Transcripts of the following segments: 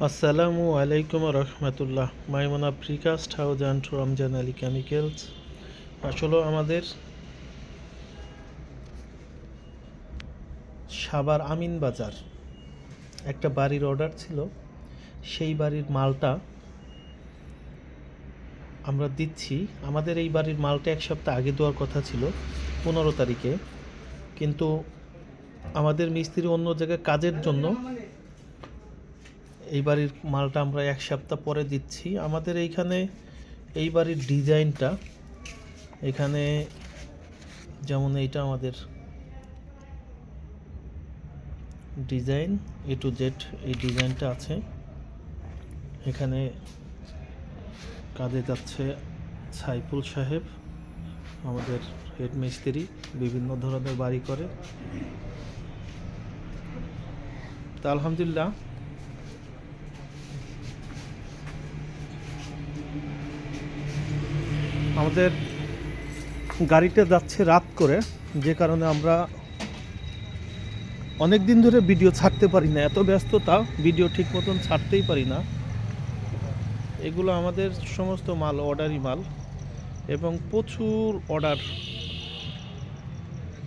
আসসালামু আলাইকুম রহমতুল্লাহ। Maimuna precast house and Ramzan Ali chemicals. আসলে আমাদের সাভার আমিন বাজার একটা বাড়ির অর্ডার ছিল। সেই বাড়ির মালটা আমরা দিচ্ছি। আমাদের এই বাড়ির মালটা এক সপ্তাহ আগে দেওয়ার কথা ছিল, 15 তারিখে, কিন্তু আমাদের মিস্ত্রি অন্য জায়গায় কাজের জন্য এই বাড়ির মালটা আমরা এক সপ্তাহ পরে দিচ্ছি। আমাদের এইখানে এই বাড়ির ডিজাইনটা, এখানে যেমন এইটা আমাদের ডিজাইন A to Z, এই ডিজাইনটা আছে। এখানে কাজে যাচ্ছে সাইফুল সাহেব, আমাদের হেড মিস্ত্রি, বিভিন্ন ধরনের বাড়ি করে। তা আলহামদুলিল্লাহ আমাদের গাড়িতে যাচ্ছে রাত করে, যে কারণে আমরা অনেক দিন ধরে ভিডিও ছাড়তে পারি না, এত ব্যস্ততা, ভিডিও ঠিক মতন ছাড়তেই পারি না। এগুলো আমাদের সমস্ত মাল অর্ডারি মাল, এবং প্রচুর অর্ডার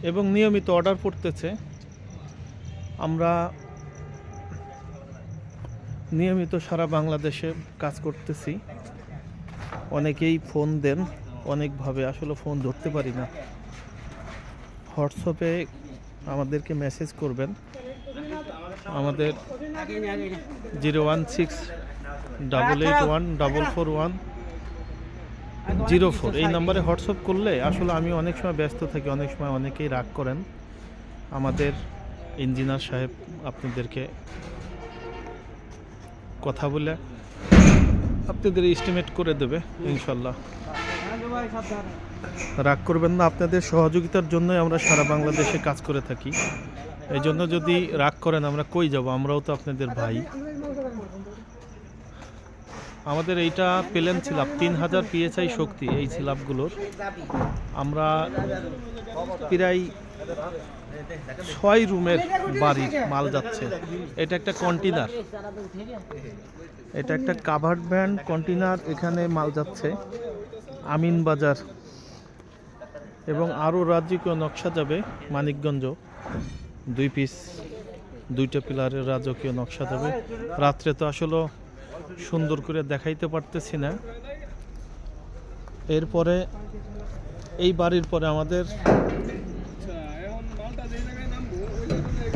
এবং নিয়মিত অর্ডার পড়তেছে। আমরা নিয়মিত সারা বাংলাদেশে কাজ করতেছি। অনেকেই ফোন দেন, অনেকভাবে আসলে ফোন ধরতে পারি না। হোয়াটসঅ্যাপে আমাদেরকে মেসেজ করবেন, আমাদের 01688144104 এই নাম্বারে হোয়াটসঅ্যাপ করলে আসলে আমি অনেক সময় ব্যস্ত থাকি, অনেক সময় অনেকেই রাগ করেন। আমাদের ইঞ্জিনিয়ার সাহেব আপনাদেরকে কথা বলে আপনাদের এস্টিমেট করে দেবে ইনশাল্লাহ। রাগ করবেন না, আপনাদের সহযোগিতার জন্যই আমরা সারা বাংলাদেশে কাজ করে থাকি। এই জন্য যদি রাগ করেন আমরা কই যাব, আমরাও তো আপনাদের ভাই। আমাদের এইটা প্লেন স্ল্যাব 3000 PSI শক্তি, এই স্ল্যাবগুলোর আমরা প্রায় 6 রুমের বাড়ির মাল যাচ্ছে। এটা একটা কন্টেনার, এটা একটা কাভার্ড ভ্যান কন্টেনার, এখানে মাল যাচ্ছে আমিন বাজার, এবং আরও রাজকীয় নকশা যাবে মানিকগঞ্জ। 2 পিস 2টা পিলারের রাজকীয় নকশা যাবে। রাত্রে তো আসলে সুন্দর করে দেখাইতে পারতেছি না। এরপরে এই বাড়ির পরে আমাদের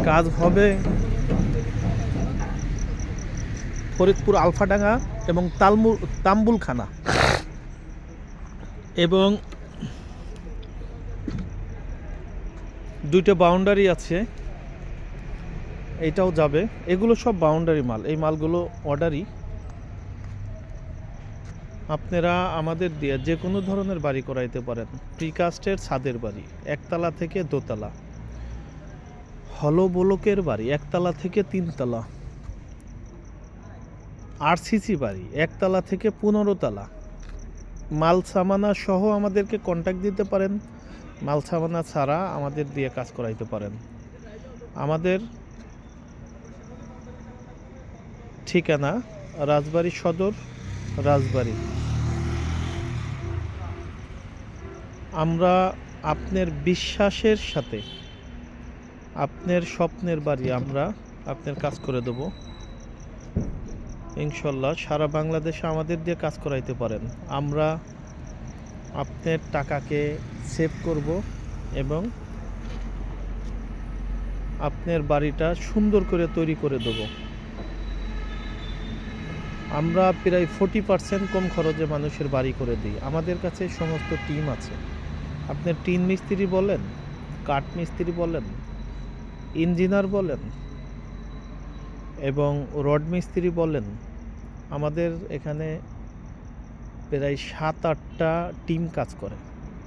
কাজ হবে ফরিদপুর আলফাডাঙ্গা এবং তাম্বুলখানা, এবং 2টা বাউন্ডারি আছে, এটাও যাবে। এগুলো সব বাউন্ডারি মাল, এই মালগুলো অর্ডারই। আপনারা আমাদের দিয়ে যে কোনো ধরনের বাড়ি করাইতে পারেন। প্রিকাস্টের ছাদের বাড়ি, একতলা থেকে দোতলা, হলো ব্লকের বাড়ি, একতলা থেকে 3তলা, RCC বাড়ি, একতলা থেকে 15 তলা। মাল সামানা সহ আমাদেরকে কন্ট্যাক্ট দিতে পারেন, মাল সামানা ছাড়া আমাদের দিয়ে কাজ করাইতে পারেন। আমাদের ঠিকানা রাজবাড়ী সদর, রাজবাড়ী। আমরা আপনার বিশ্বাসের সাথে আপনার স্বপ্নের বাড়ি আমরা আপনার কাজ করে দেব ইনশাল্লাহ। সারা বাংলাদেশে আমাদের দিয়ে কাজ করাইতে পারেন। আমরা আপনার টাকাকে সেভ করব এবং আপনার বাড়িটা সুন্দর করে তৈরি করে দেব। আমরা প্রায় 40% কম খরচে মানুষের বাড়ি করে দিই। আমাদের কাছে সমস্ত টিম আছে। আপনার টিন মিস্ত্রি বলেন, কাঠ মিস্ত্রি বলেন, ইঞ্জিনিয়ার বলেন এবং রড মিস্ত্রি বলেন, আমাদের এখানে প্রায় 7-8টা টিম কাজ করে।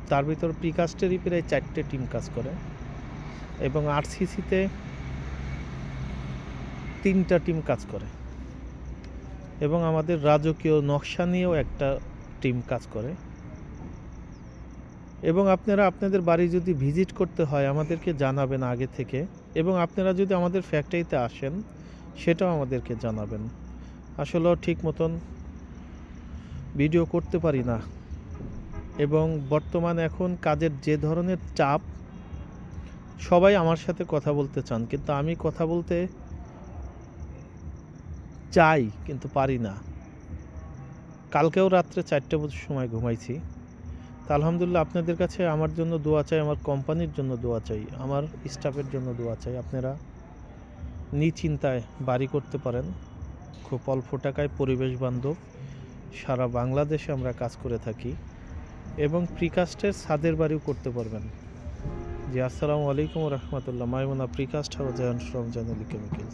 তার ভিতর প্রিকাস্টেরই প্রায় 4টে টিম কাজ করে, এবং RCCতে 3টা টিম কাজ করে, এবং আমাদের রাজকীয় নকশা নিয়েও একটা টিম কাজ করে। এবং আপনারা আপনাদের বাড়ি যদি ভিজিট করতে হয় আমাদেরকে জানাবেন আগে থেকে, এবং আপনারা যদি আমাদের ফ্যাক্টরিতে আসেন সেটাও আমাদেরকে জানাবেন। আসলেও ঠিক মতন ভিডিও করতে পারি না, এবং বর্তমান এখন কাজের যে ধরনের চাপ, সবাই আমার সাথে কথা বলতে চান, কিন্তু আমি কথা বলতে চাই কিন্তু পারি না। কালকেও রাত্রে 4টে বছর সময় ঘুমাইছি। তা আলহামদুলিল্লাহ, আপনাদের কাছে আমার জন্য দোয়া চাই, আমার কোম্পানির জন্য দোয়া চাই, আমার স্টাফের জন্য দোয়া চাই। আপনারা নিশ্চিন্তায় বাড়ি করতে পারেন, খুব অল্প টাকায় পরিবেশ বান্ধব। সারা বাংলাদেশে আমরা কাজ করে থাকি, এবং প্রিকাস্টের ছাদের বাড়িও করতে পারবেন। জি, আসসালামু আলাইকুম রহমতুল্লাহ। Maimuna precast house and from জানুলি কেমিক্যালস।